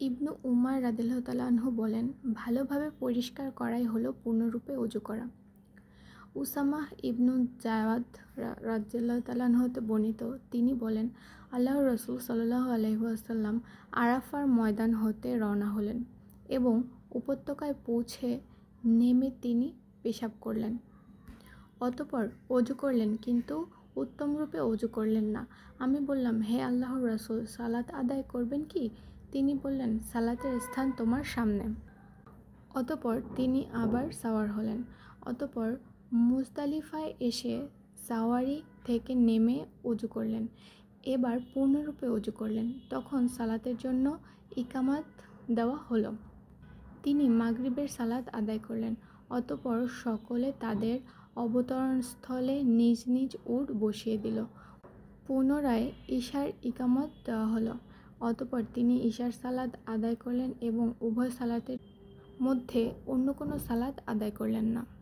ইবনু উমার রাদিয়াল্লাহু তাআলা আনহু বলেন, ভালোভাবে পরিষ্কার করাই হলো পূর্ণরূপে ওযু করা। উসামাহ ইবনু জাওয়াদ রাদিয়াল্লাহু তাআলা আনহু হতে বর্ণিত, তিনি বলেন, আল্লাহর রাসূল সাল্লাল্লাহু আলাইহি ওয়াসাল্লাম আরাফার ময়দান হতে রওনা হলেন এবং উপত্যকায় পৌঁছে নেমে তিনি পেশাব করলেন। অতঃপর ওযু করলেন, কিন্তু উত্তমরূপে ওযু করলেন না। আমি বললাম, হে আল্লাহর রাসূল, সালাত আদায় করবেন কি? তিনি বললেন, সালাতের স্থান তোমার সামনে। অতঃপর তিনি আবার সাওয়ার হলেন। অতঃপর মুজদালিফায় এসে সাওয়ারি থেকে নেমে ওযু করলেন। এবার পূর্ণরূপে ওযু করলেন। তখন সালাতের জন্য ইকামাত দেওয়া হলো। তিনি মাগরিবের সালাত আদায় করলেন। অতঃপর সকলে তাদের অবতরণস্থলে নিজ নিজ উট বসিয়ে দিল। পুনরায় ঈশার ইকামত দেওয়া হলো। অতঃপর তিনি ঈশার সালাত আদায় করলেন এবং উভয় সালাতের মধ্যে অন্য কোনো সালাত আদায় করলেন না।